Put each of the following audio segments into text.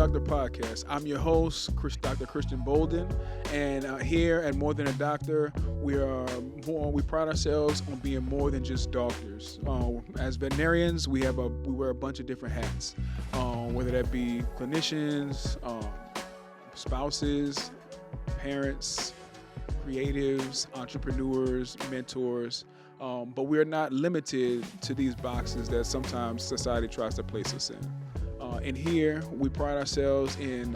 Dogtor Podcast. I'm your host, Dr. Christian Bolden, and here at More Than a Doctor, we pride ourselves on being more than just doctors. As veterinarians, we wear a bunch of different hats, whether that be clinicians, spouses, parents, creatives, entrepreneurs, mentors. But we're not limited to these boxes that sometimes society tries to place us in. And here, we pride ourselves in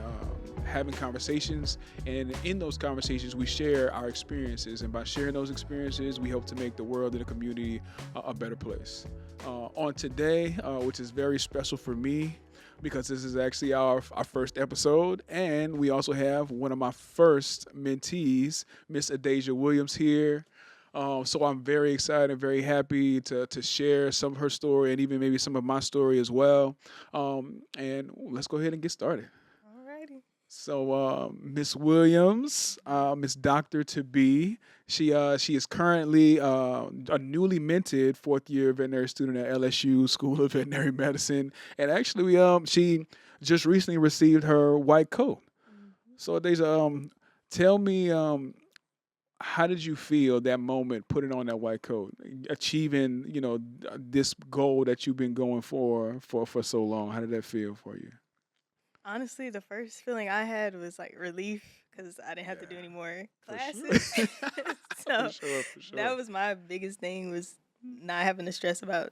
having conversations, and in those conversations, we share our experiences. And by sharing those experiences, we hope to make the world and the community a better place. On today, which is very special for me, because this is actually our first episode, and we also have one of my first mentees, Miss Adaje Williams here. So I'm very excited and very happy to share some of her story and even maybe some of my story as well. And let's go ahead and get started. Alrighty. So Miss Williams, Miss Doctor to be, she is currently a newly minted fourth-year veterinary student at LSU School of Veterinary Medicine, and actually she just recently received her white coat. Mm-hmm. So Adaje, tell me. How did you feel that moment putting on that white coat, achieving, this goal that you've been going for so long? How did that feel for you? Honestly, the first feeling I had was like relief because I didn't have to do any more classes. Sure. So for sure. That was my biggest thing, was not having to stress about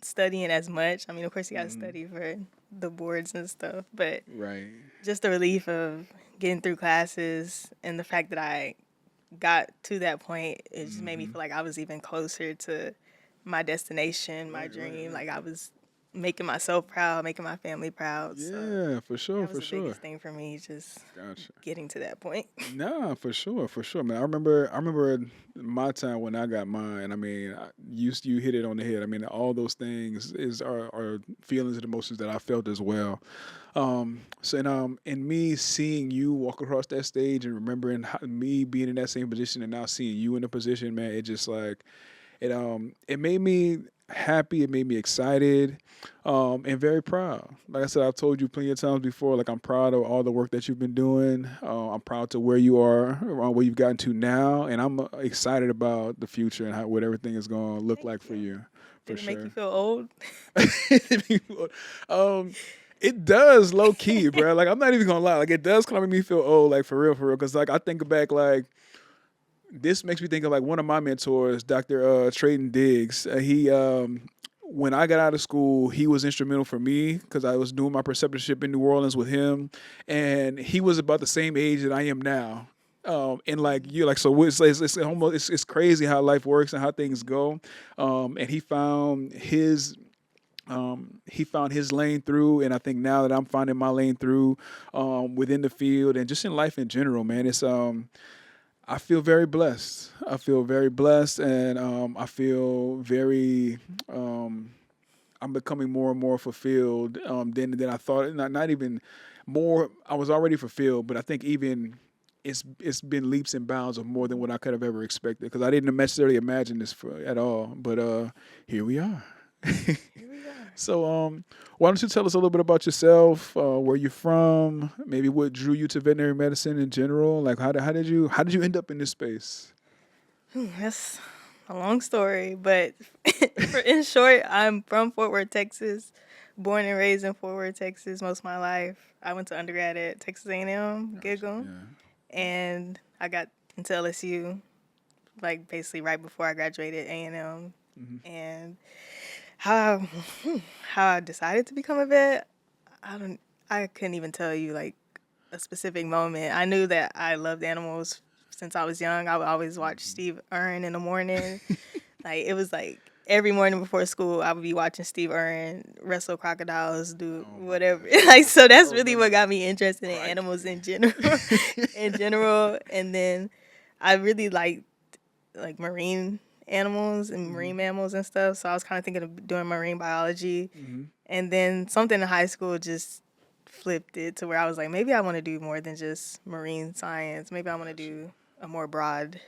studying as much. I mean, of course, you got to study for the boards and stuff, but right. Just the relief of getting through classes and the fact that I got to that point, it just made me feel like I was even closer to my destination, my dream. Like I was making myself proud, making my family proud. Yeah, so for sure, that was the biggest thing for me, just getting to that point. Nah, for sure, man. I remember my time when I got mine. I mean, you hit it on the head. I mean, all those things are feelings and emotions that I felt as well. And me seeing you walk across that stage and remembering me being in that same position and now seeing you in a position, man, it just like it made me happy. It made me excited, and very proud. Like I said, I've told you plenty of times before, like I'm proud of all the work that you've been doing. I'm proud to where you are, where you've gotten to now, and I'm excited about the future and what everything is going to look like for you. Did it make you feel old? It does, low key, bro. Like I'm not even gonna lie. Like it does kind of make me feel old, like for real. Because like I think back, like this makes me think of like one of my mentors, Dr. Trayton Diggs. When I got out of school, he was instrumental for me because I was doing my preceptorship in New Orleans with him, and he was about the same age that I am now. And like you, like so, it's almost it's crazy how life works and how things go. And he found his lane through, and I think now that I'm finding my lane through within the field and just in life in general, man, it's I feel very blessed. And I feel very I'm becoming more and more fulfilled than I thought. Not even more. I was already fulfilled, but I think even it's been leaps and bounds of more than what I could have ever expected, because I didn't necessarily imagine this at all. But here we are. So, why don't you tell us a little bit about yourself, where you're from, maybe what drew you to veterinary medicine in general? Like, how did you end up in this space? That's a long story, but in short, I'm from Fort Worth, Texas, born and raised in Fort Worth, Texas most of my life. I went to undergrad at Texas A&M, Giggle, and I got into LSU, like basically right before I graduated A&M, and how I decided to become a vet, I couldn't even tell you like a specific moment. I knew that I loved animals since I was young. I would always watch Steve Irwin in the morning. Like it was like every morning before school, I would be watching Steve Irwin wrestle crocodiles, do whatever. Like so, that's really what got me interested in animals in general. And then I really liked like marine animals and marine mammals and stuff. So I was kind of thinking of doing marine biology. And then something in high school just flipped it to where I was like, maybe I want to do more than just marine science. Maybe I want to do a more broad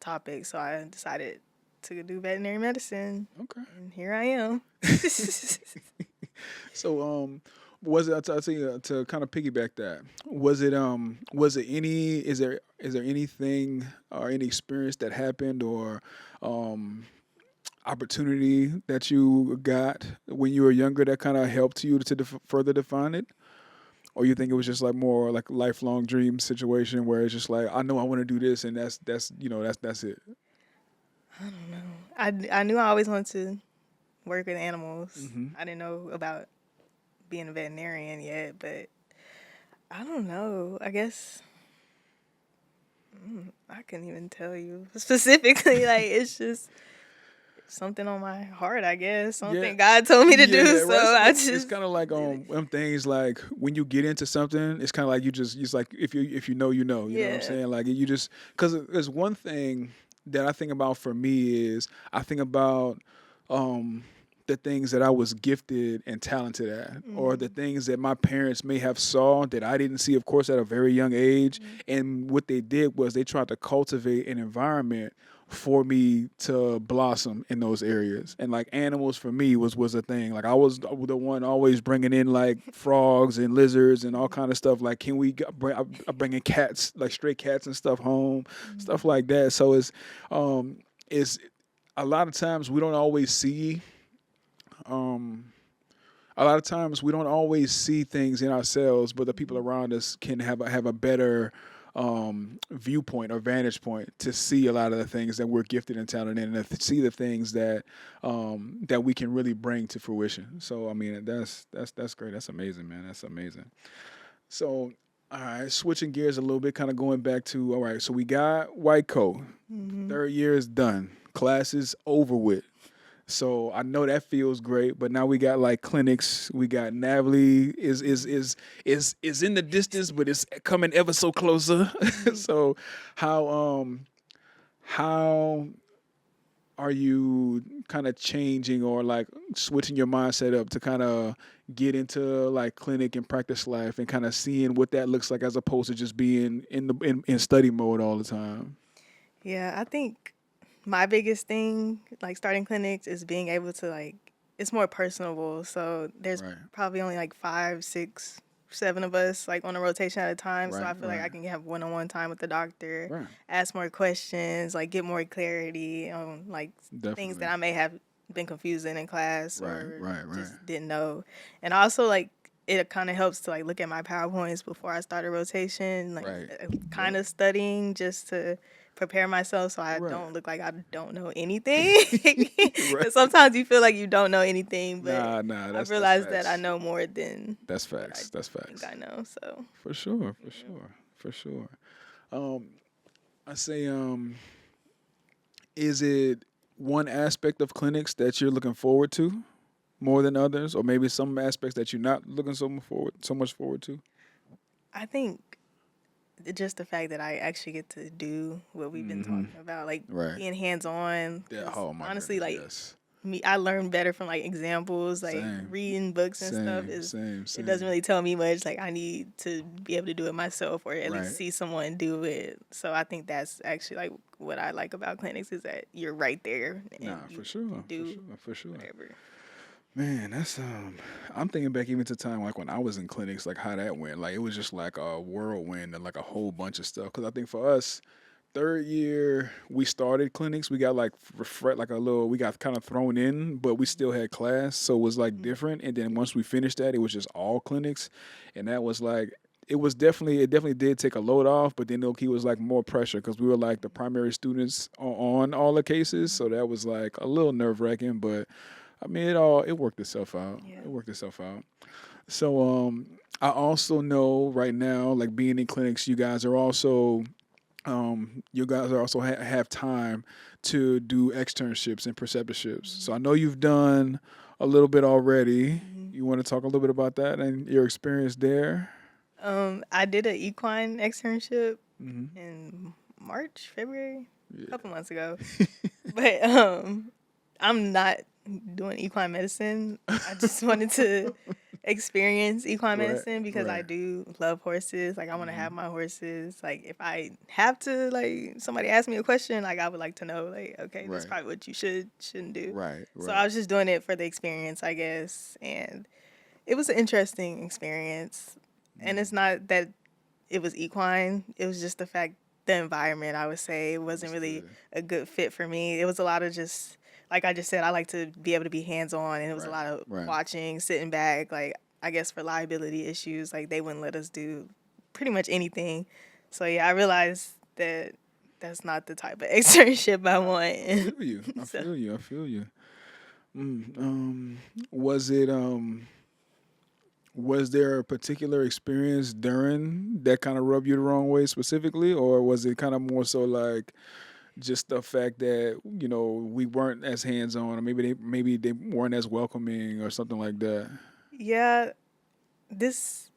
topic. So I decided to do veterinary medicine. Okay. And here I am. So Was it? I'll tell you to kind of piggyback that. Was it? Was it any? Is there anything or any experience that happened or um opportunity that you got when you were younger that kind of helped you to further define it? Or you think it was just like more like a lifelong dream situation where it's just like I know I want to do this and that's that's it. I don't know. I knew I always wanted to work with animals. Hmm. I didn't know about being a veterinarian yet, but I don't know. I guess I couldn't even tell you specifically. Like it's just something on my heart, I guess. Yeah, Something God told me to yeah, do. So right. I It's just kind of like did it. them things like when you get into something, it's kind of like you just it's like if you know you know what I'm Yeah. saying, like you just because there's one thing that I think about for me is I think about um the things that I was gifted and talented at, or the things that my parents may have saw that I didn't see, of course, at a very young age. And what they did was they tried to cultivate an environment for me to blossom in those areas. And like animals for me was a thing. Like I was the one always bringing in like frogs and lizards and all kind of stuff. Like can we I'm bringing cats, like stray cats and stuff home, stuff like that. So it's a lot of times we don't always see um a lot of times we don't always see things in ourselves, but the people around us can have a better viewpoint or vantage point to see a lot of the things that we're gifted and talented in, and to see the things that we can really bring to fruition. So I mean, that's great. That's amazing, man. That's amazing. So all right, switching gears a little bit, kind of going back to all right. So we got White Coat. Third year is done. Class is over with. So I know that feels great, but now we got like clinics. We got Navely is in the distance, but it's coming ever so closer. So how are you kind of changing or like switching your mindset up to kind of get into like clinic and practice life and kind of seeing what that looks like as opposed to just being in study mode all the time? Yeah, I think my biggest thing, like starting clinics, is being able to like it's more personable. So there's Right, probably only like 5, 6, 7 of us like on a rotation at a time. So right, I feel like right, I can have one-on-one time with the doctor, right. ask more questions, like get more clarity on like things Definitely. that I may have been confusing in class Right, or right, right. just didn't know. And also like it kind of helps to like look at my PowerPoints before I start a rotation, like Right. kind Yep. of studying just to prepare myself so I Right. don't look like I don't know anything. Right. 'Cause sometimes you feel like you don't know anything, but Nah, I've that's realized that I facts. know more than That's what I facts. That's think facts. I know. So For sure, for sure, for sure. Um, I say, is it one aspect of clinics that you're looking forward to more than others, or maybe some aspects that you're not looking so much forward to? I think just the fact that I actually get to do what we've been Mm-hmm. talking about, like Right. being hands on. Yeah. Because Oh my honestly, goodness. like Yes. me, I learn better from like examples, like Same. reading books and stuff Same. is Same. it doesn't Same. really tell me much. Like I need to be able to do it myself or at least Right. see someone do it. So I think that's actually like what I like about clinics is that you're right there and Nah, you for sure. can For do sure. For sure. whatever. Man, that's I'm thinking back even to time like when I was in clinics, like how that went. Like it was just like a whirlwind and like a whole bunch of stuff. Because I think for us, third year we started clinics. We got like like a little. We got kind of thrown in, but we still had class, so it was like different. And then once we finished that, it was just all clinics, and that was like. It definitely did take a load off, but then it was like more pressure because we were like the primary students on all the cases, so that was like a little nerve wracking, but I mean, it worked itself out. Yeah. It worked itself out. So I also know right now, like being in clinics, you guys are also have time to do externships and preceptorships. So I know you've done a little bit already. You want to talk a little bit about that and your experience there? I did an equine externship Hmm. in March, February, a Yeah. couple months ago. But I'm not doing equine medicine. I just wanted to experience equine Right. medicine because I Right. do love horses. Like I want to Hmm. have my horses. Like if I have to, like somebody ask me a question, like I would like to know, like okay, that's Right. probably what you shouldn't do. Right. So I Right. was just doing it for the experience, I guess, and It was an interesting experience. And it's not that it was equine. It was just the environment, I would say. It wasn't really Understood. a good fit for me. It was a lot of just, like I just said, I like to be able to be hands-on, and it was a Right. lot of Right. watching, sitting back. Like, I guess for liability issues, like, they wouldn't let us do pretty much anything. So, yeah, I realized that that's not the type of externship I I want. feel you. I So, feel you. I feel you. Was it was there a particular experience during that kind of rubbed you the wrong way specifically, or was it kind of more so like just the fact that we weren't as hands on, or maybe they weren't as welcoming, or something like that? yeah, this.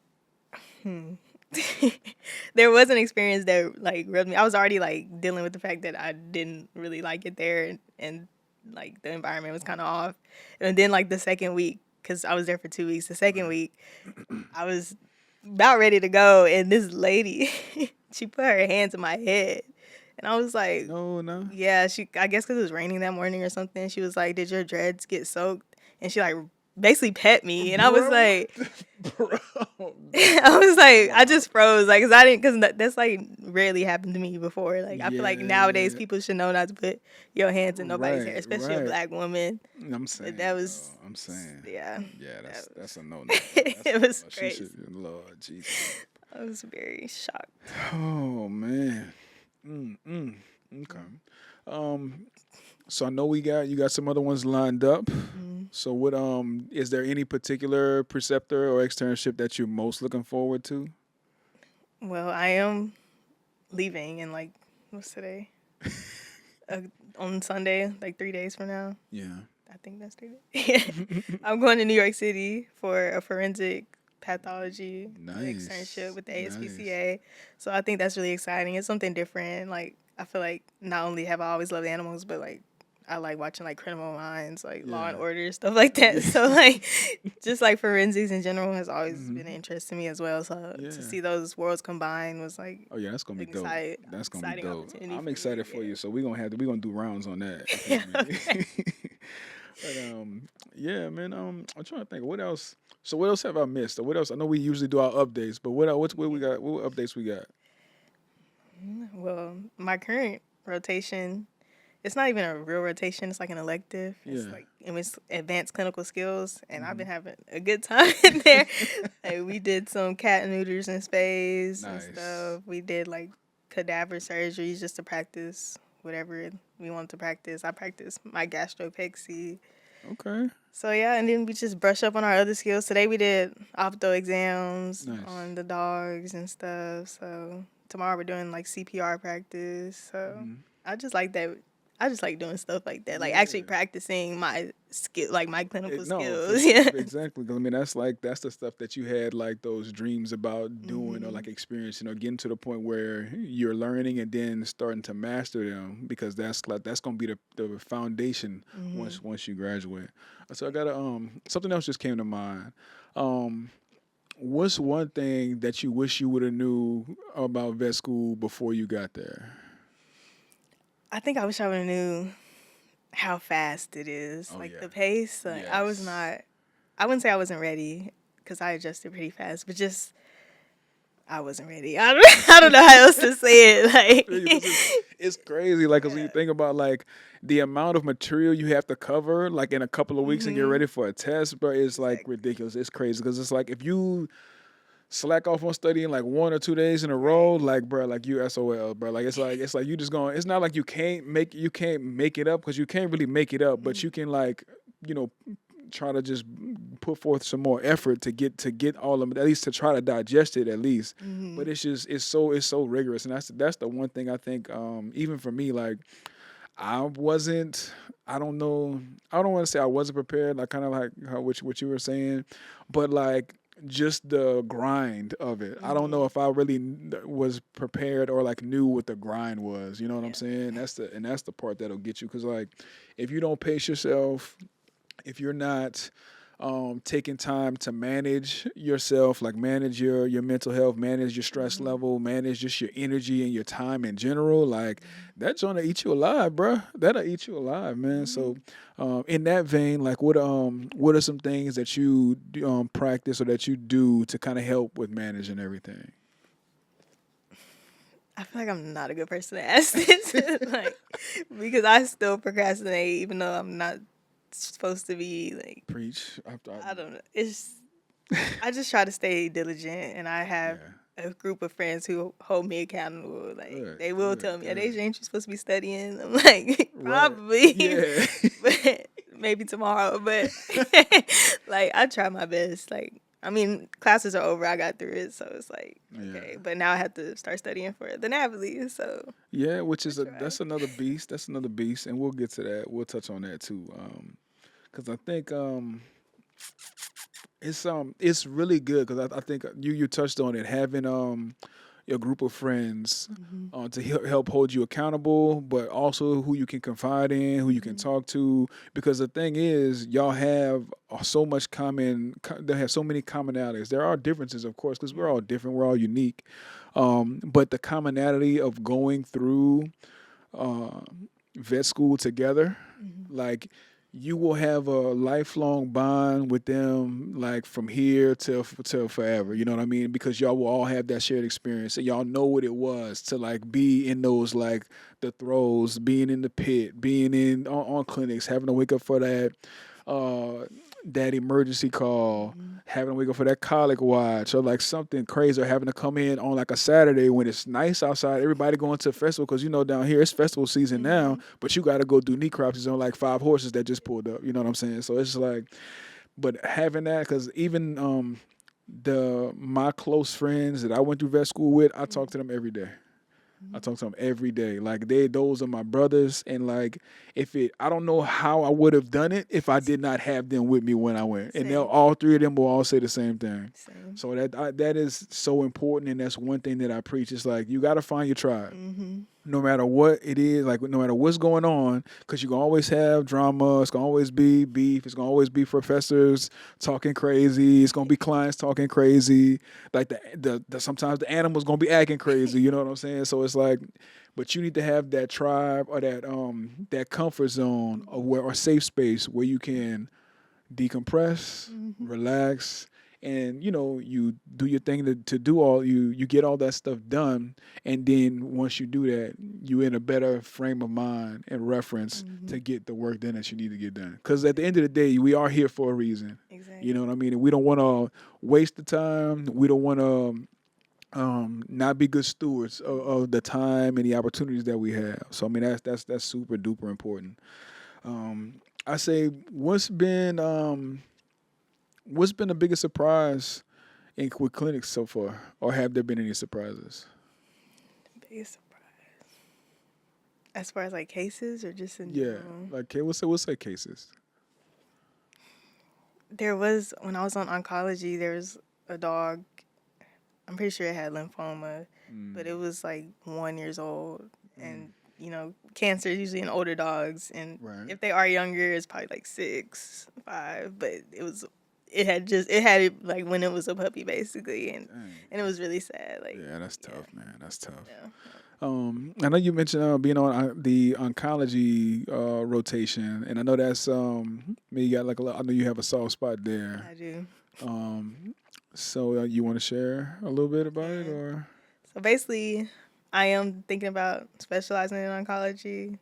Hmm. There was an experience that like rubbed me. I was already like dealing with the fact that I didn't really like it there, and like the environment was kind of off. And then like the second week, because I was there for 2 weeks. The second Right. week, I was about ready to go, and this lady, she put her hands in my head, and I was like, No, no, yeah, she. I guess because it was raining that morning or something. She was like, "Did your dreads get soaked?" And she like basically pet me, and I was bro, like. bro. I was like, I Wow. just froze, like, cause I didn't, cause that's like rarely happened to me before. Like, I feel like nowadays Yeah. people should know not to put your hands in nobody's hair, Right. especially a Right. black woman. I'm But saying, that though. was, I'm saying. yeah, Yeah, that that's was, a no no. That's a it no was no. She crazy. should. Lord Jesus. I was very shocked. Oh man. Mm. Okay. Um. So I know you got some other ones lined up. Mm. So what is there any particular preceptor or externship that you're most looking forward to? Well, I am leaving in like what's today? Uh, on Sunday, like 3 days from now. Yeah. I think that's 3 days. I'm going to New York City for a forensic pathology externship Nice. with the Nice. ASPCA. So I think that's really exciting. It's something different. Like I feel like not only have I always loved animals, but like I like watching like Criminal Minds, like Law Yeah. and Order, stuff like that. Yeah. So like just like forensics in general has always been an hmm interest to me as well. So to Yeah. see those worlds combined was like Oh yeah, that's gonna be an dope. That's gonna be exciting dope. opportunity I'm for me. excited for you. So we're gonna do rounds on that. You Yeah. feel Yeah. me? But yeah, man. I'm trying to think. What else? So what else have I missed? Or what else? I know we usually do our updates, but what we got? What updates we got? Well, my current rotation, it's not even a real rotation. It's like an elective. It's Yeah. like it's advanced clinical skills, and I've hmm been having a good time in there. Like we did some cat neuters in space and Nice. stuff. We did like cadaver surgeries just to practice whatever we wanted to practice. I practiced my gastropexy. Okay. So yeah, and then we just brush up on our other skills. Today we did opto exams Nice. on the dogs and stuff. So tomorrow we're doing like CPR practice. So hmm I just like that. I just like doing stuff like that, like actually Yeah. practicing my skill, like my clinical No, for skills. Yeah. exactly. 'Cause I mean, that's the stuff that you had like those dreams about doing, or Mhm. like experiencing, or getting to the point where you're learning and then starting to master them, because that's gonna be the foundation Mhm. once you graduate. So I got something else just came to mind. Um, what's one thing that you wish you would have knew about vet school before you got there? I think I wish I would have knew how fast it is, Oh like yeah. the pace. Like I was Yes. not. I wouldn't say I wasn't ready because I adjusted pretty fast, but just I wasn't ready. I don't know how else to say it. I feel you, 'cause Like, it's crazy. Like, 'cause when you yeah. think about like the amount of material you have to cover, like in a couple of weeks and get Mhm. ready for a test, but it's like Exactly. ridiculous. It's crazy because it's like if you slack off on studying like 1 or 2 days in a Right. row, like bro, like you SOL, bro. Like it's like you just going. It's not like you can't make it up, because you can't really make it up, but you Mhm. can like you know try to just put forth some more effort to get all of it, at least to try to digest it at least. But Mhm. it's so rigorous, and that's the one thing I think even for me, like I wasn't I don't know, I don't want to say I wasn't prepared, like kind of like how what you were saying, but like just the grind of it. I don't know Mhm. if I really was prepared or like knew what the grind was. You know what I'm Yeah. saying? That's the part that'll get you, because like if you don't pace yourself, if you're not taking time to manage yourself, like manage your mental health, manage your stress level, manage just your energy and your time in general, like that's gonna eat you alive, bruh. That'll eat you alive, man. So, in that vein, like what are some things that you practice or that you do to kind of help with managing everything? I feel like I'm not a good person to ask this, like, because I still procrastinate, even though I'm not supposed to be. Like, Preach. I don't know. I just try to stay diligent, and I have Yeah. a group of friends who hold me accountable. Like, Good, they will good, tell me, good. "Adaje, ain't you supposed to be studying?" I'm like, Right. probably, Yeah. but maybe tomorrow. But like, I try my best. Like, I mean, classes are over. I got through it, so it's like, okay. Yeah. But now I have to start studying for the NAVLE. So Yeah, which is try. that's another beast. That's another beast, and we'll get to that. We'll touch on that too, because I think it's really good because I think you touched on it, having your group of friends to help hold you accountable, but also who you can confide in, who you can talk to. Because the thing is, y'all have so much they have so many commonalities. There are differences, of course, because we're all different, we're all unique. But the commonality of going through vet school together, like you will have a lifelong bond with them, like from here till forever. You know what I mean? Because y'all will all have that shared experience, and y'all know what it was to like be in those like the throes, being in the pit, being in on clinics, having to wake up for that emergency call, having to wake up for that colic watch, or like something crazy, or having to come in on like a Saturday when it's nice outside, everybody going to a festival, because down here it's festival season now, but you got to go do knee crops on like 5 horses that just pulled up. You know what I'm saying? So it's like, but having that, because even my close friends that I went through vet school with, I talk to them every day. I talk to them every day. Like those are my brothers, and like I don't know how I would have done it if I did not have them with me when I went. And all three of them will all say the same thing. Same. So that is so important, and that's one thing that I preach. It's like you got to find your tribe. No matter what it is, like no matter what's going on, because you can always have drama. It's gonna always be beef. It's gonna always be professors talking crazy. It's gonna be clients talking crazy. Like the sometimes the animal's gonna be acting crazy. You know what I'm saying? So it's like, but you need to have that tribe or that comfort zone or safe space where you can decompress, relax, and you do your thing to do all you get all that stuff done, and then once you do that, you in a better frame of mind and reference to get the work done that you need to get done. Because at the end of the day, we are here for a reason. Exactly. You know what I mean? And we don't want to waste the time. We don't want to not be good stewards of the time and the opportunities that we have. So I mean that's super duper important. I say what's been the biggest surprise with clinics so far, or have there been any surprises? Biggest surprise. As far as like cases or just in Yeah, general? like we'll say cases. There was, when I was on oncology, there was a dog. I'm pretty sure it had lymphoma, but it was like 1 year old. And, cancer is usually in older dogs. And if they are younger, it's probably like 6, 5. But it had it like when it was a puppy, basically. And it was really sad. Like, yeah, that's tough, man. That's tough. Yeah. I know you mentioned being on the oncology rotation, and I know that's you got like I know you have a soft spot there. I do. So you want to share a little bit about it, or? So basically, I am thinking about specializing in oncology,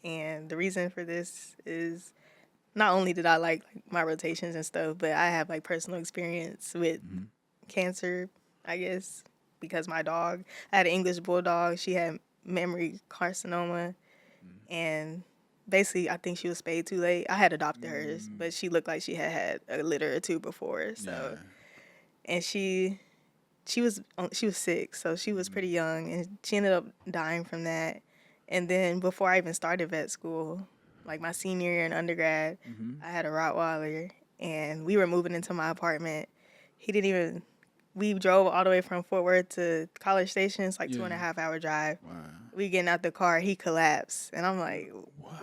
and the reason for this is not only did I like my rotations and stuff, but I have like personal experience with cancer, I guess, because my dog, I had an English bulldog. She had memory carcinoma, and basically I think she was spayed too late. I had adopted hers, but she looked like she had a litter or two before. So, and she was 6, so she was pretty young, and she ended up dying from that. And then before I even started vet school, like my senior year in undergrad, I had a Rottweiler, and we were moving into my apartment. We drove all the way from Fort Worth to College Station. It's like 2.5 hour drive. Wow. We getting out the car, he collapsed, and I'm like,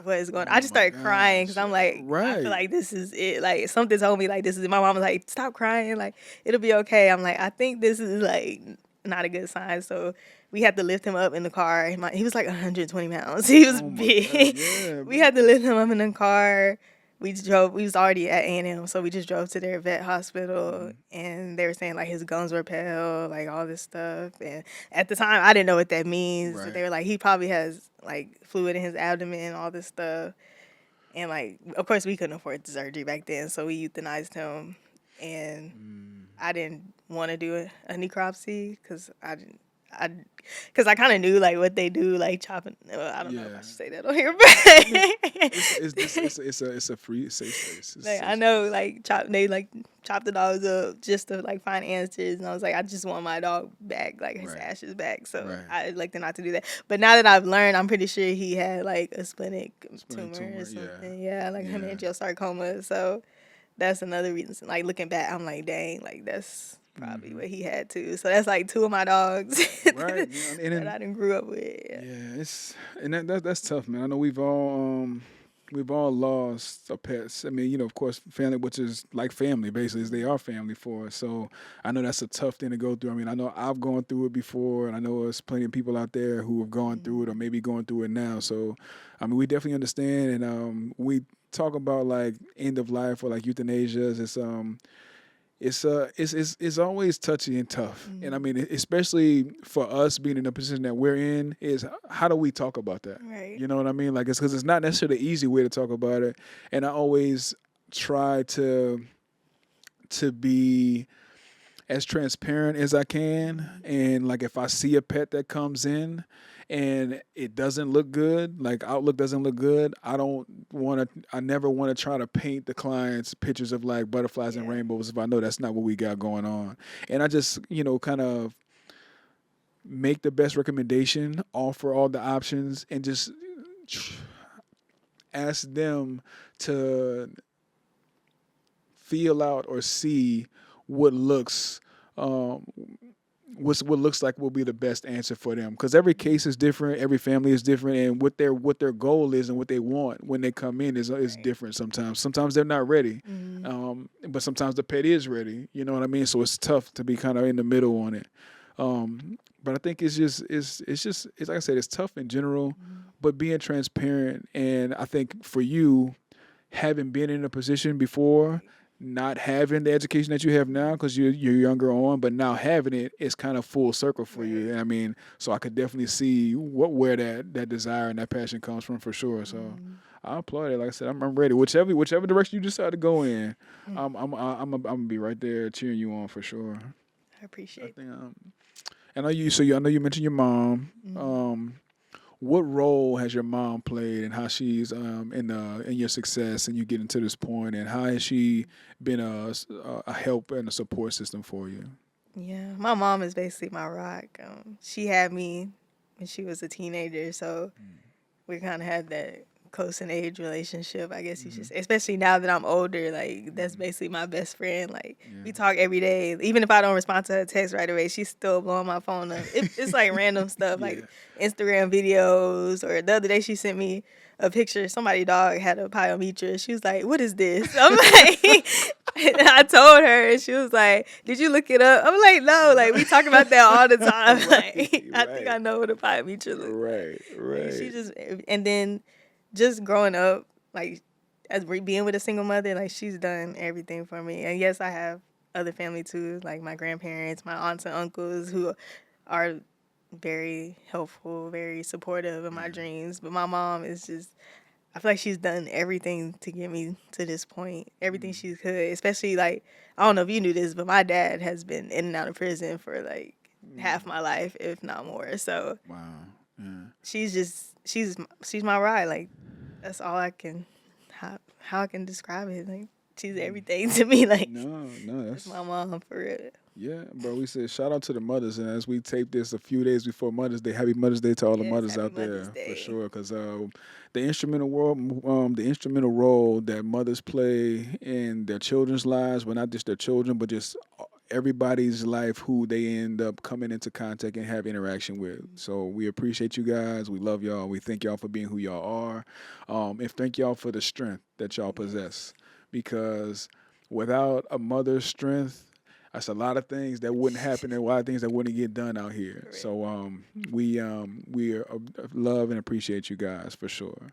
what is going on? Oh I just my started crying because gosh. I'm like, I Right. feel like this is it. Like something told me like this is it. My mom was like, stop crying, like it'll be okay. I'm like, I think this is like not a good sign. So we had to lift him up in the car. He was like 120 pounds. He was Oh my big. God. Yeah. We had to lift him up in the car. We drove. We was already at A&M, so we just drove to their vet hospital, and they were saying like his gums were pale, like all this stuff. And at the time, I didn't know what that means. Right. They were like, he probably has like fluid in his abdomen, all this stuff. And like, of course, we couldn't afford the surgery back then, so we euthanized him. And I didn't want to do a necropsy because because I kind of knew like what they do, like chopping. Well, I don't know if I should say that on here, but It's a free safe space. It's like, safe I know space. like chop the dogs up just to like find answers, and I was like, I just want my dog back, like his Right. ashes back. So Right. I elected not to do that. But now that I've learned, I'm pretty sure he had like a splenic tumor tumor, or yeah. something. Yeah, like Yeah. hemangiosarcoma. So that's another reason. Like looking back, I'm like, dang, like that's probably what he had too. So that's like two of my dogs Right. Yeah, and that I done grew up with. Yeah. yeah, that's tough, man. I know we've all lost our pets. I mean, of course, family, which is like family, basically, is they are family for us. So I know that's a tough thing to go through. I mean, I know I've gone through it before, and I know there's plenty of people out there who have gone through it or maybe going through it now. So, I mean, we definitely understand, and we talk about like end of life or like euthanasia. It's always touchy and tough, and I mean, especially for us being in the position that we're in, is how do we talk about that? Right. You know what I mean? Like, it's because it's not necessarily an easy way to talk about it, and I always try to be as transparent as I can, and like if I see a pet that comes in and it doesn't look good, like outlook doesn't look good, I never want to try to paint the clients pictures of like butterflies and Yeah. rainbows if I know that's not what we got going on. And I just, kind of make the best recommendation, offer all the options, and just ask them to feel out or see what looks what looks like will be the best answer for them, because every case is different, every family is different, and what their goal is and what they want when they come in is different. Sometimes they're not ready, but sometimes the pet is ready, you know what I mean? So it's tough to be kind of in the middle on it. But I think it's like I said, it's tough in general, but being transparent. And I think for you, having been in a position before, not having the education that you have now because you're younger on, but now having it is kind of full circle for you. I mean, so I could definitely see where that desire and that passion comes from for sure. So I applaud it. Like I said, I'm ready. Whichever direction you decide to go in, I'm gonna be right there cheering you on for sure. I appreciate I think I know you mentioned your mom. What role has your mom played in how she's in your success and you getting to this point, and how has she been a help and a support system for you? Yeah, my mom is basically my rock. She had me when she was a teenager, so we kind of had that close in age relationship, I guess you should say. Especially now that I'm older, like that's basically my best friend. Like we talk every day. Even if I don't respond to her text right away, she's still blowing my phone up. It's like random stuff, like Instagram videos. Or the other day she sent me a picture. Somebody's dog had a pyometra. She was like, "What is this?" I'm like, and I told her, and she was like, "Did you look it up?" I'm like, "No." Like we talk about that all the time. Like I think I know what a pyometra looks like. Right. She just, and then just growing up, like as being with a single mother, like she's done everything for me. And yes, I have other family too, like my grandparents, my aunts and uncles, who are very helpful, very supportive of my dreams. But my mom is just, I feel like she's done everything to get me to this point, everything she could. Especially like, I don't know if you knew this, but my dad has been in and out of prison for like half my life, if not more. So Wow. Yeah. she's my ride. Like that's all I can, how I can describe it. Like she's everything to me. Like No, that's my mom for real. Yeah, bro. We said shout out to the mothers, and as we tape this a few days before Mother's Day, happy Mother's Day to all the mothers happy out there Mother's Day. for sure. Because the instrumental role that mothers play in their children's lives, but not just their children, but just everybody's life who they end up coming into contact and have interaction with. So we appreciate you guys. We love y'all. We thank y'all for being who y'all are. And thank y'all for the strength that y'all possess. Because without a mother's strength, that's a lot of things that wouldn't happen and a lot of things that wouldn't get done out here. Correct. So we love and appreciate you guys for sure.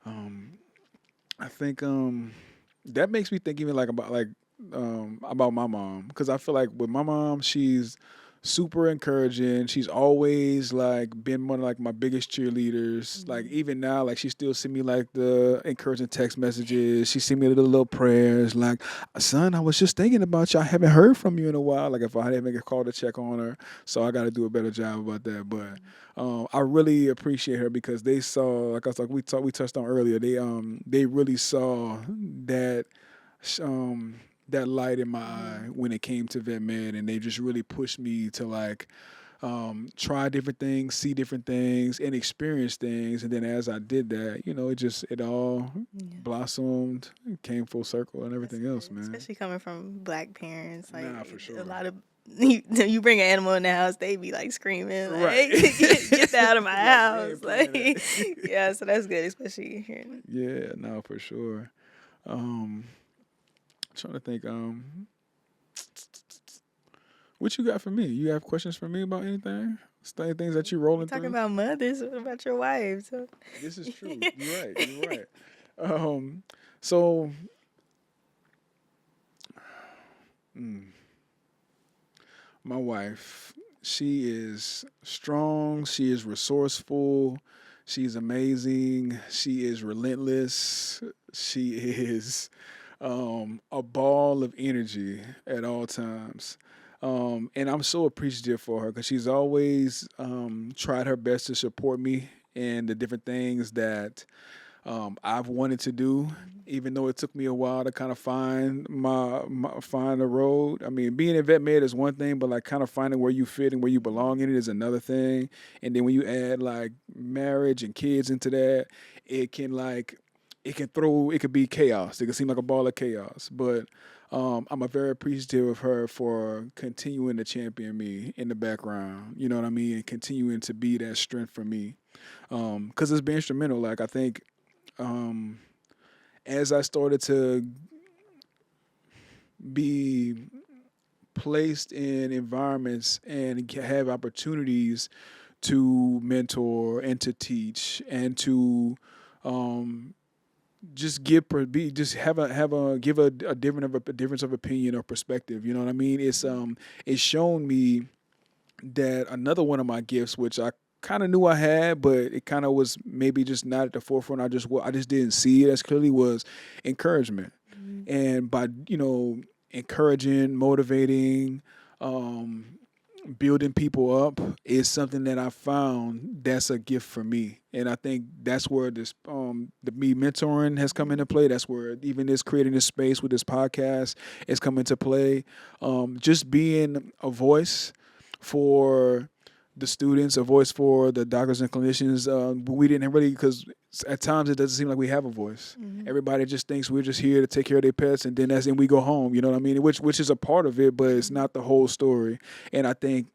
I think that makes me think even about my mom, because I feel like with my mom, she's super encouraging. She's always like been one of like my biggest cheerleaders. Like even now, like she still send me like the encouraging text messages. She send me the little prayers like, son, I was just thinking about you. I haven't heard from you in a while. Like if I didn't make a call to check on her, so I got to do a better job about that. But I really appreciate her because they saw, like I was like we touched on earlier. They really saw that. That light in my eye when it came to vet med, and they just really pushed me to like try different things, see different things, and experience things. And then as I did that, it all blossomed, came full circle, and everything else, man. Especially coming from Black parents, like Nah, for sure. a lot of you bring an animal in the house, they be like screaming, like, Right. get that out of my house, Like, like yeah. So that's good, especially hearing. Yeah, no, for sure. Trying to think. What you got for me? You have questions for me about anything? Things that you rolling Talking through? about mothers, what about your wives? So. This is true. You're right. You're right. So, my wife, she is strong. She is resourceful. She's amazing. She is relentless. She is a ball of energy at all times. And I'm so appreciative for her because she's always tried her best to support me in the different things that I've wanted to do, even though it took me a while to kind of find find a road. I mean, being in vet med is one thing, but like kind of finding where you fit and where you belong in it is another thing. And then when you add like marriage and kids into that, it can be chaos. It can seem like a ball of chaos. But I'm very appreciative of her for continuing to champion me in the background. You know what I mean? And continuing to be that strength for me. Because it's been instrumental. Like I think as I started to be placed in environments and have opportunities to mentor and to teach and to just give a difference of opinion or perspective. You know what I mean? It's shown me that another one of my gifts, which I kind of knew I had, but it kind of was maybe just not at the forefront. I just didn't see it as clearly, was encouragement. And by encouraging, motivating, building people up is something that I found that's a gift for me. And I think that's where this me mentoring has come into play. That's where even this creating this space with this podcast is come into play. Just being a voice for the students, a voice for the doctors and clinicians. We didn't really, because at times it doesn't seem like we have a voice. Everybody just thinks we're just here to take care of their pets, and then we go home. You know what I mean? Which is a part of it, but it's not the whole story. And I think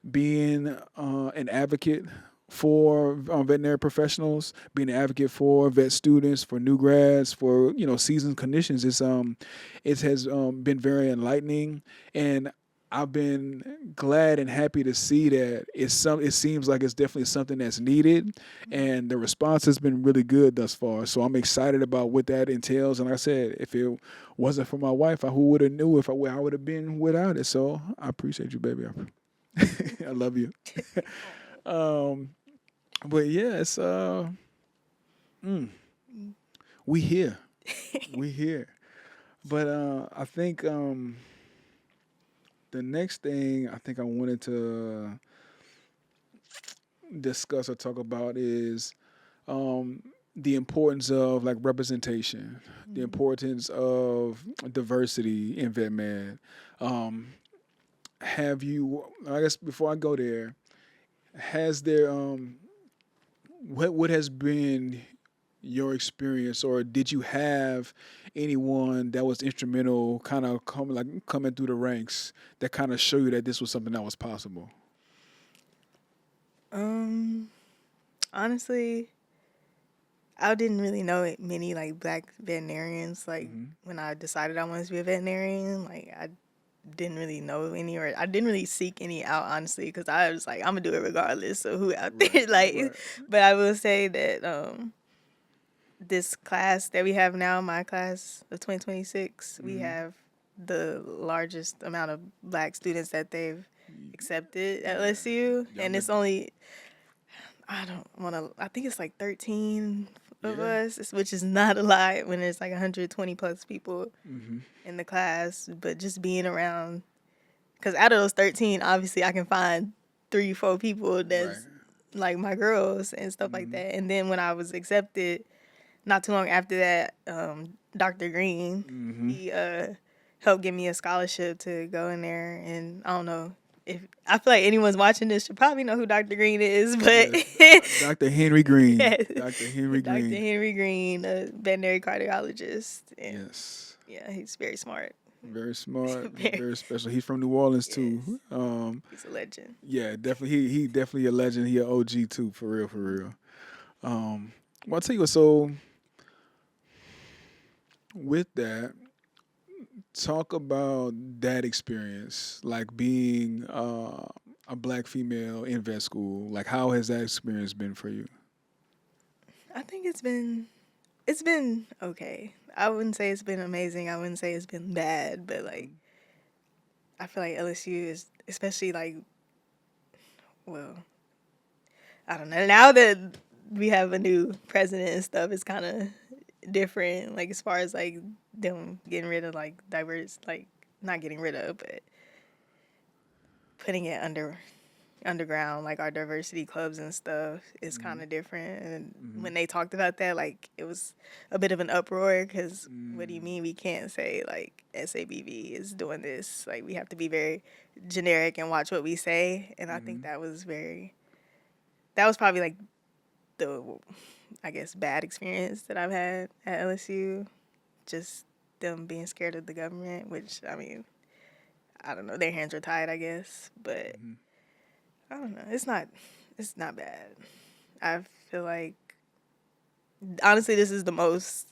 being an advocate for veterinary professionals, being an advocate for vet students, for new grads, for seasoned clinicians, it has been very enlightening. And I've been glad and happy to see that it seems like it's definitely something that's needed, and the response has been really good thus far. So I'm excited about what that entails. And like I said, if it wasn't for my wife, who would have knew where I would have been without it. So I appreciate you, baby. I love you. But yeah, it's we here. But I think the next thing I think I wanted to discuss or talk about is the importance of like representation, the importance of diversity in vet med. Have you? I guess before I go there, has there what has been your experience, or did you have anyone that was instrumental, kind of coming through the ranks that kind of show you that this was something that was possible? Honestly, I didn't really know many like black veterinarians. Like when I decided I wanted to be a veterinarian, like I didn't really know any, or I didn't really seek any out, honestly, because I was like, I'm gonna do it regardless of who out there. Like, Right. but I will say that this class that we have now, my class of 2026, we have the largest amount of black students that they've accepted at LSU, Yeah, and it's only, I don't want to, I think it's like 13 of us, which is not a lot when there's like 120 plus people in the class. But just being around, because out of those 13, obviously I can find 3-4 people that's like my girls and stuff like that. And then when I was accepted, not too long after that, Dr. Green, he helped give me a scholarship to go in there. And I don't know, if I feel like anyone's watching this should probably know who Dr. Green is, but Dr. Henry Green. Yes. Dr. Henry Dr. Green. Henry Green, a veterinary cardiologist. And Yes. yeah, he's very smart. Very smart, very special. He's from New Orleans too. He's a legend. Yeah, definitely. He definitely a legend. He an OG too, for real, for real. Well, I'll tell you what. So, with that, talk about that experience, like being a black female in vet school. Like, how has that experience been for you? I think it's been okay. I wouldn't say it's been amazing. I wouldn't say it's been bad, but like I feel like LSU is, especially like, well, I don't know. Now that we have a new president and stuff, it's kind of different. Like as far as like them getting rid of like diverse, like not getting rid of, but putting it underground, like our diversity clubs and stuff is kind of different. And when they talked about that, like it was a bit of an uproar, because what do you mean we can't say like SABV is doing this? Like we have to be very generic and watch what we say. And I think that was probably like the, I guess, bad experience that I've had at LSU. Just them being scared of the government, which, I mean, I don't know, their hands are tied, I guess, but I don't know. It's not bad. I feel like, honestly, this is the most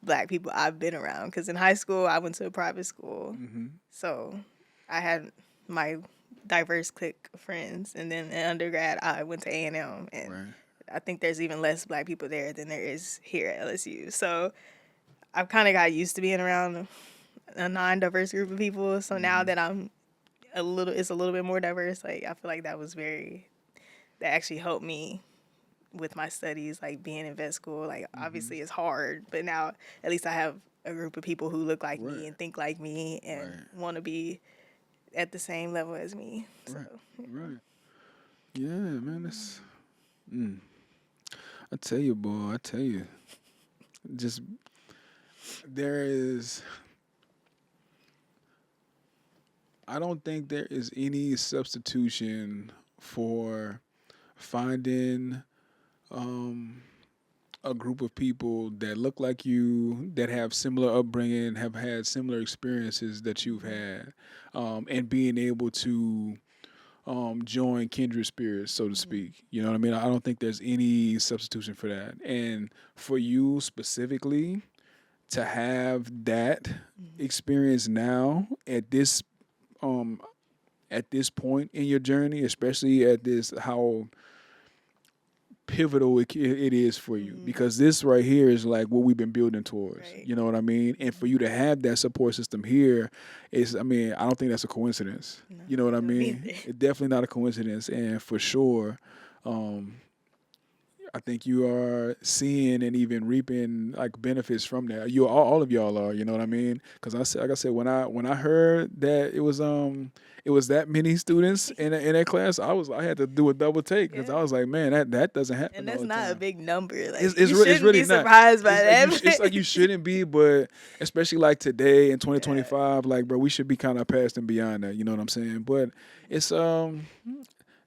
black people I've been around, because in high school, I went to a private school. So I had my diverse clique of friends, and then in undergrad, I went to A&M, and I think there's even less black people there than there is here at LSU. So I've kind of got used to being around a non-diverse group of people. So now that it's a little bit more diverse, like I feel like that actually helped me with my studies, like being in vet school. Like obviously it's hard, but now at least I have a group of people who look like me and think like me and want to be at the same level as me. So. Right. Yeah, man. That's. I tell you, boy. I tell you. Just there is. I don't think there is any substitution for finding a group of people that look like you, that have similar upbringing, have had similar experiences that you've had, and being able to join kindred spirits, so to speak. You know what I mean? I don't think there's any substitution for that. And for you specifically to have that experience now at this point in your journey, especially at this, how pivotal it is for you, because this right here is like what we've been building towards. You know what I mean? And for you to have that support system here is, I mean, I don't think that's a coincidence. No, you know what I mean? It's definitely not a coincidence. And for sure, I think you are seeing and even reaping like benefits from that. You all of y'all are, you know what I mean? Because like I said, when I heard that it was that many students in that class, I had to do a double take, because I was like, man, that doesn't happen. And that's not a big number. Like, it's really be surprised by that. It's like you shouldn't be, but especially like today in 2025, like bro, we should be kind of past and beyond that. You know what I'm saying? But it's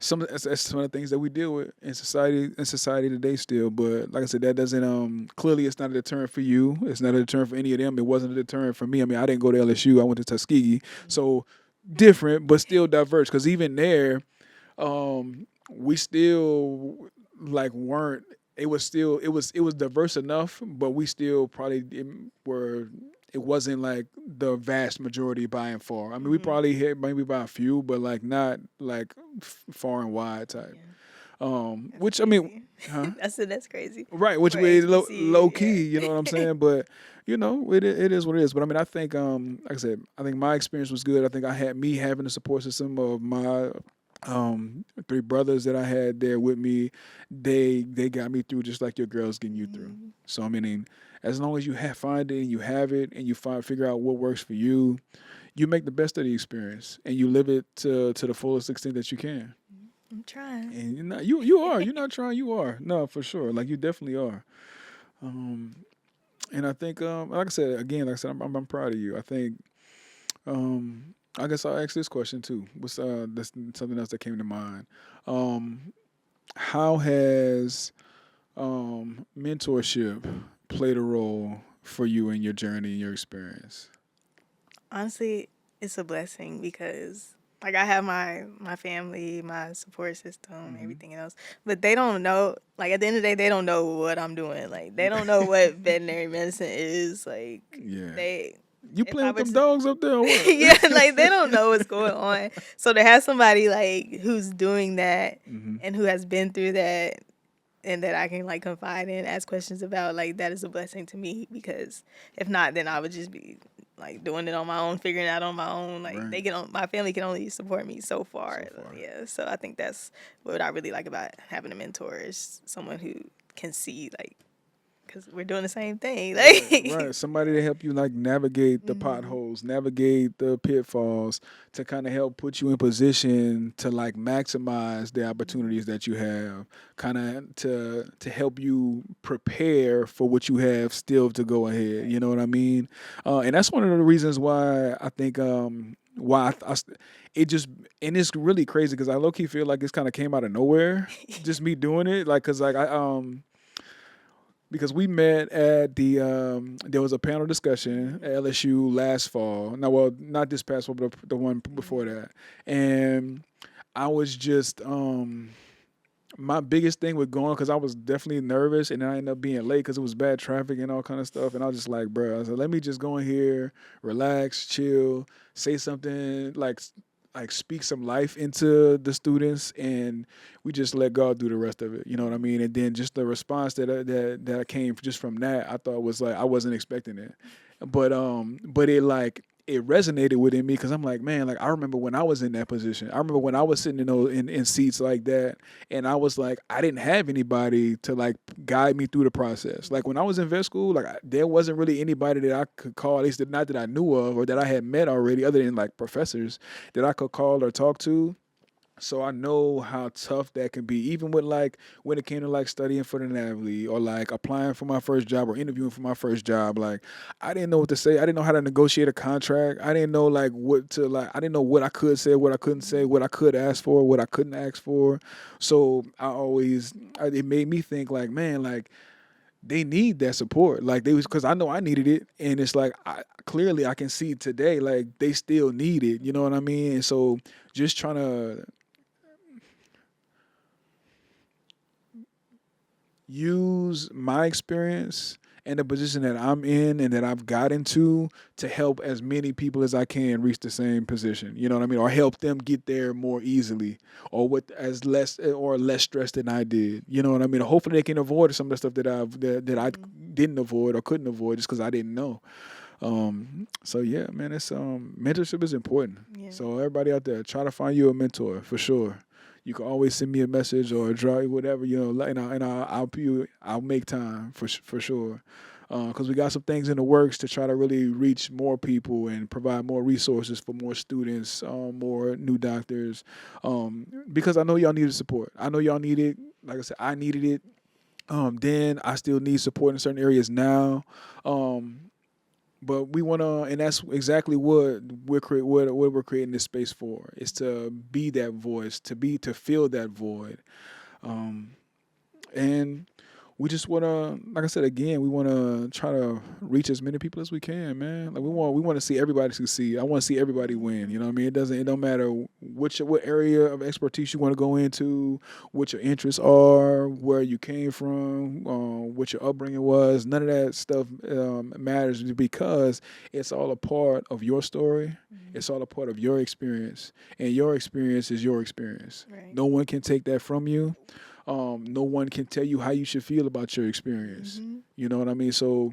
that's some of the things that we deal with in society today still. But like I said, that doesn't clearly it's not a deterrent for you. It's not a deterrent for any of them. It wasn't a deterrent for me. I mean, I didn't go to LSU. I went to Tuskegee, so different but still diverse. Because even there, we still like weren't. It was diverse enough, but we still probably were. It wasn't like the vast majority by and far. I mean, we probably hit maybe by a few, but like not like far and wide type. Which I mean, huh? I said that's crazy. Right, which For way HBCU, low key, you know what I'm saying? But it is what it is. But I mean, I think like I said, I think my experience was good. I think I had me having the support system of my three brothers that I had there with me. They got me through just like your girls getting you through. So I mean, as long as you find it and you have it and you figure out what works for you, you make the best of the experience and you live it to the fullest extent that you can. I'm trying. And you are. You're not trying. You are. No, for sure. Like you definitely are. And I think, like I said, I'm proud of you. I think, I guess I'll ask this question too. What's this, something else that came to mind? How has mentorship played a role for you in your journey and your experience? Honestly, it's a blessing because like I have my family, my support system, everything else, but they don't know. Like at the end of the day, they don't know what I'm doing. Like they don't know what veterinary medicine is. Like you playing with them dogs up there? Or what? Yeah, like they don't know what's going on. So to have somebody like who's doing that and who has been through that and that I can like confide in, ask questions about, like that is a blessing to me because if not, then I would just be like doing it on my own, figuring it out on my own. Like my family can only support me so far. Yeah, so I think that's what I really like about having a mentor is someone who can see like. Because we're doing the same thing. Like right. Somebody to help you like navigate the potholes, navigate the pitfalls, to kind of help put you in position to like maximize the opportunities that you have, kind of to help you prepare for what you have still to go ahead. You know what I mean? And that's one of the reasons why I think it just, and it's really crazy because I low key feel like this kind of came out of nowhere, just me doing it, like because like because we met at there was a panel discussion at LSU last fall. Now, well, not this past fall, but the one before that. And I was just, my biggest thing with going, because I was definitely nervous, and I ended up being late because it was bad traffic and all kind of stuff. And I was just like, bro, I said, let me just go in here, relax, chill, say something like speak some life into the students, and we just let God do the rest of it. You know what I mean? And then just the response that came just from that, I thought was like I wasn't expecting it, but it resonated within me because I'm like, man, like I remember when I was in that position. I remember when I was sitting in seats like that, and I was like, I didn't have anybody to like guide me through the process. Like when I was in vet school, like there wasn't really anybody that I could call, at least not that I knew of or that I had met already, other than like professors that I could call or talk to. So I know how tough that can be, even with like when it came to like studying for the Navy or like applying for my first job or interviewing for my first job. Like I didn't know what to say. I didn't know how to negotiate a contract. I didn't know like what to like. I didn't know what I could say, what I couldn't say, what I could ask for, what I couldn't ask for. So it made me think like, man, like they need that support. Like because I know I needed it, and it's like clearly I can see today like they still need it. You know what I mean? And so just trying to use my experience and the position that I'm in and that I've got into to help as many people as I can reach the same position. You know what I mean? Or help them get there more easily or with as less stress than I did. You know what I mean? Hopefully they can avoid some of the stuff that I didn't avoid or couldn't avoid just because I didn't know. So yeah, man, it's mentorship is important. Yeah. So everybody out there, try to find you a mentor for sure. You can always send me a message or draw whatever, you know, and I'll make time for sure. Because we got some things in the works to try to really reach more people and provide more resources for more students, more new doctors. Because I know y'all needed support. I know y'all need it. Like I said, I needed it. Then I still need support in certain areas now. But we want to, and that's exactly what what we're creating this space for. Is to be that voice, to fill that void, um, and we just want to, like I said again, we want to try to reach as many people as we can, man. Like we want to see everybody succeed. I want to see everybody win. You know what I mean? It don't matter what area of expertise you want to go into, what your interests are, where you came from, what your upbringing was. None of that stuff matters because it's all a part of your story. It's all a part of your experience, and your experience is your experience. Right. No one can take that from you. No one can tell you how you should feel about your experience. You know what I mean? So,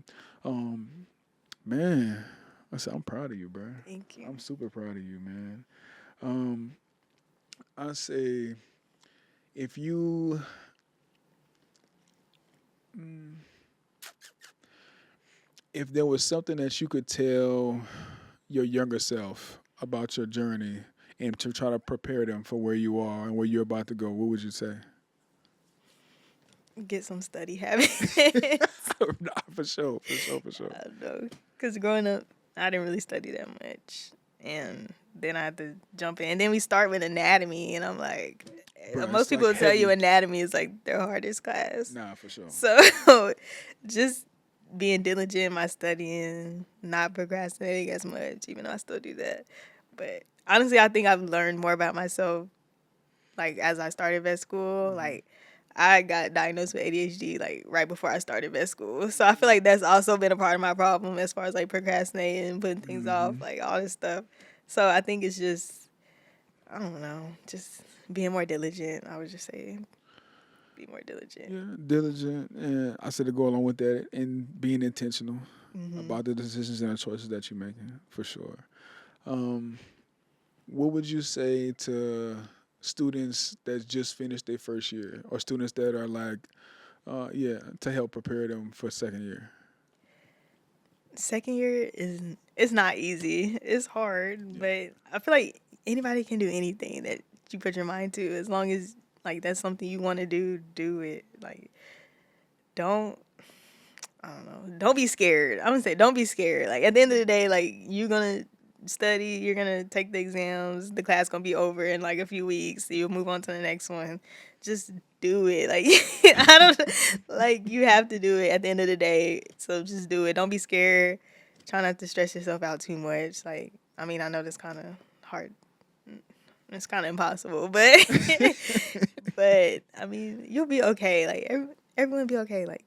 man, I said I'm proud of you, bro. Thank you. I'm super proud of you, man. I say if you if there was something that you could tell your younger self about your journey and to try to prepare them for where you are and where you're about to go, what would you say? Get some study habits. Nah, for sure. I don't know. Because growing up, I didn't really study that much. And then I had to jump in. And then we start with anatomy. And I'm like, Bro, most it's people like will tell you heavy. anatomy is like their hardest class. Nah, for sure. So just being diligent in my studying, not procrastinating as much, even though I still do that. But honestly, I think I've learned more about myself, like, as I started vet school. Like, I got diagnosed with ADHD, like, right before I started vet school. So I feel like that's also been a part of my problem as far as, like, procrastinating, putting things off, like, all this stuff. So I think it's just, I don't know, just being more diligent. I would just say be more diligent. Yeah, diligent, and I said to go along with that, and being intentional about the decisions and the choices that you're making, for sure. What would you say to students that just finished their first year, or students that are like, to help prepare them for second year? Second year it's not easy. It's hard, but I feel like anybody can do anything that you put your mind to, as long as like that's something you want to do it. Like, don't I don't know. Don't be scared. I'm gonna say don't be scared. Like, at the end of the day, like, you're gonna study, you're gonna take the exams, the class gonna be over in like a few weeks. You'll move on to the next one. Just do it. Like, I don't like, you have to do it at the end of the day. So just do it. Don't be scared. Try not to stress yourself out too much. Like, I mean, I know that's kind of hard. It's kind of impossible, but but I mean, you'll be okay. Like, everyone will be okay. Like,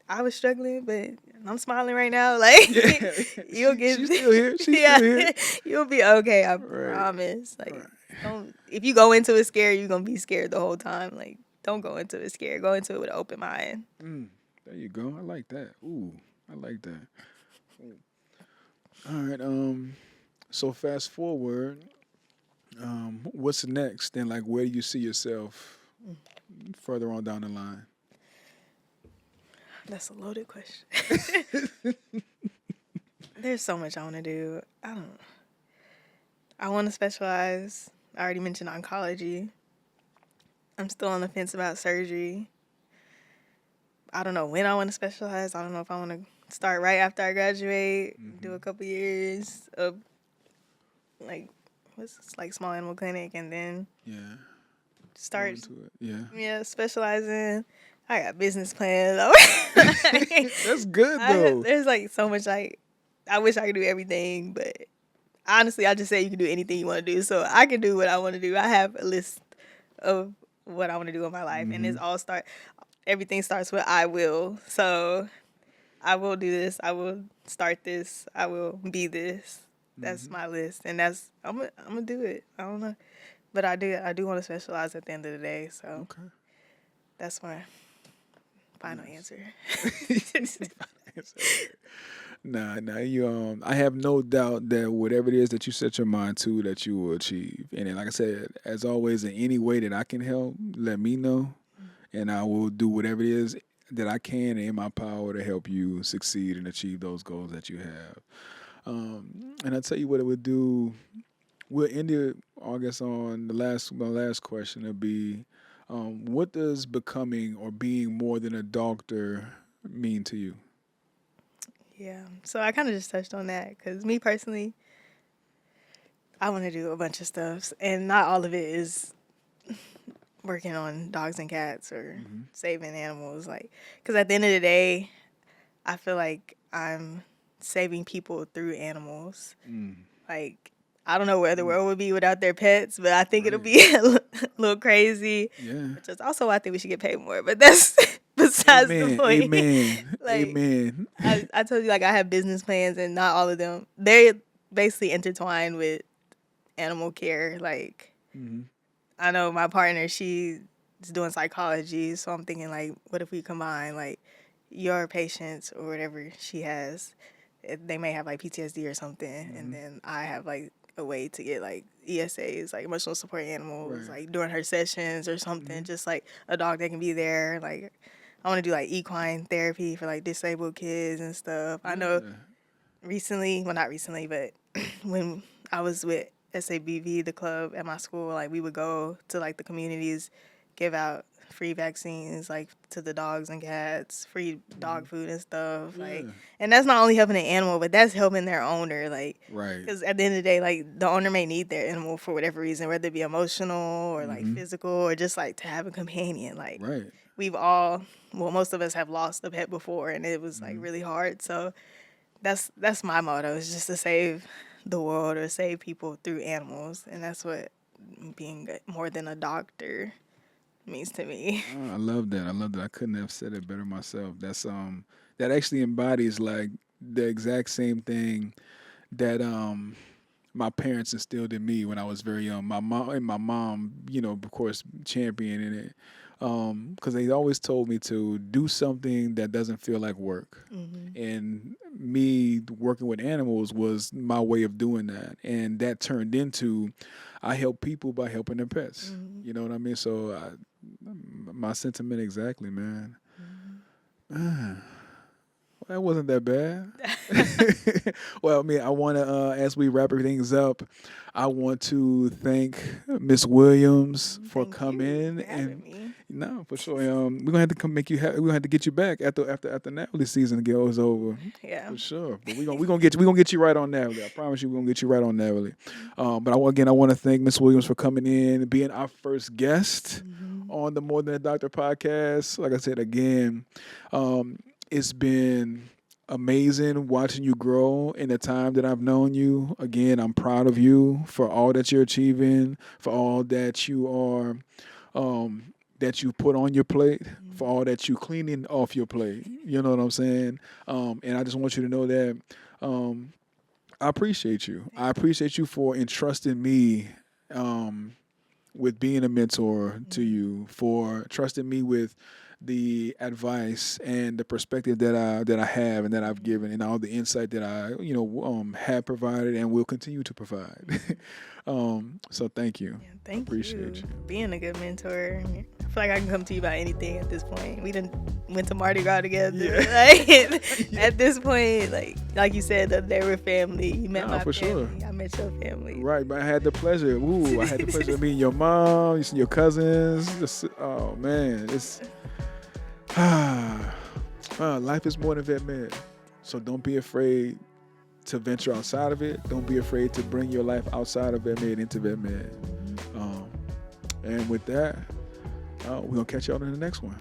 I was struggling, but I'm smiling right now. Like, you'll get. She's still here. She's still here. You'll be okay. I promise. Like, don't. If you go into it scared, you're gonna be scared the whole time. Like, don't go into it scared. Go into it with an open mind. There you go. I like that. Ooh, I like that. All right. So fast forward. What's next? Then, like, where do you see yourself further on down the line? That's a loaded question. There's so much I want to do. I want to specialize. I already mentioned oncology. I'm still on the fence about surgery. I don't know when I want to specialize. I don't know if I want to start right after I graduate, do a couple years of like small animal clinic, and then start specializing. I got business plans. That's good though. There's like so much, like, I wish I could do everything, but honestly, I just say you can do anything you want to do. So I can do what I want to do. I have a list of what I want to do in my life, and everything starts with I will. So I will do this. I will start this. I will be this. That's my list, and I'm gonna do it. I don't know, but I do want to specialize at the end of the day. So that's my final answer. Nah. You I have no doubt that whatever it is that you set your mind to, that you will achieve. And then, like I said, as always, in any way that I can help, let me know, and I will do whatever it is that I can in my power to help you succeed and achieve those goals that you have. And I'll tell you what it would do. We'll end it, I guess, on my last question would be, what does becoming or being more than a doctor mean to you? Yeah. So I kind of just touched on that because me personally, I want to do a bunch of stuff, and not all of it is working on dogs and cats or saving animals. Like, because at the end of the day, I feel like I'm saving people through animals. Like, I don't know where the world would be without their pets, but I think it'll be a little crazy. Yeah. Which is also why I think we should get paid more. But that's besides the point. Amen. Like, Amen. I told you, like, I have business plans, and not all of them. They're basically intertwined with animal care. Like, I know my partner, she's doing psychology, so I'm thinking, like, what if we combine, like, your patients or whatever she has, they may have, like, PTSD or something, and then I have, like, a way to get, like, ESAs, like, emotional support animals, like, during her sessions or something, just, like, a dog that can be there. Like, I want to do, like, equine therapy for, like, disabled kids and stuff. I know recently, well, not recently, but when I was with SABV, the club at my school, like, we would go to, like, the communities, give out free vaccines, like, to the dogs and cats, free dog food and stuff, like, and that's not only helping the animal, but that's helping their owner, like, because at the end of the day, like, the owner may need their animal for whatever reason, whether it be emotional or, like, physical, or just, like, to have a companion, like, we've all, well, most of us have lost a pet before, and it was, like, really hard, so that's my motto, is just to save the world or save people through animals, and that's what being more than a doctor means to me. Oh, I love that. I couldn't have said it better myself. That's that actually embodies, like, the exact same thing that my parents instilled in me when I was very young. My mom, you know, of course, championing it. Because they always told me to do something that doesn't feel like work. And me working with animals was my way of doing that. And that turned into, I help people by helping their pets. You know what I mean? So my sentiment exactly, man. That wasn't that bad. Well, I mean, I want to, as we wrap things up, I want to thank Miss Williams for coming and no, for sure. We're gonna have to come make you. We're gonna have to get you back after Natalie season goes over. Yeah, for sure. But we're gonna get you right on Natalie. I promise you, we're gonna get you right on Natalie. But I want to thank Miss Williams for coming in and being our first guest on the More Than a Doctor podcast. Like I said again, it's been amazing watching you grow in the time that I've known you. Again, I'm proud of you for all that you're achieving, for all that you are, that you put on your plate, for all that you cleaning off your plate. You know what I'm saying? And I just want you to know that I appreciate you. I appreciate you for entrusting me with being a mentor to you, for trusting me with the advice and the perspective that I have and that I've given, and all the insight that I have provided and will continue to provide. So thank you. Yeah, thank you. Appreciate you. Being a good mentor. I feel like I can come to you about anything at this point. We done went to Mardi Gras together. Yeah. Like, at this point, like you said, that they were family. You met my family. Sure. I met your family. Right, but I had the pleasure. I had the pleasure of meeting your mom, your cousins. Oh man, it's. Life is more than vet med, so don't be afraid to venture outside of it. Don't be afraid to bring your life outside of vet med into vet med. And with that, we're gonna catch y'all in the next one.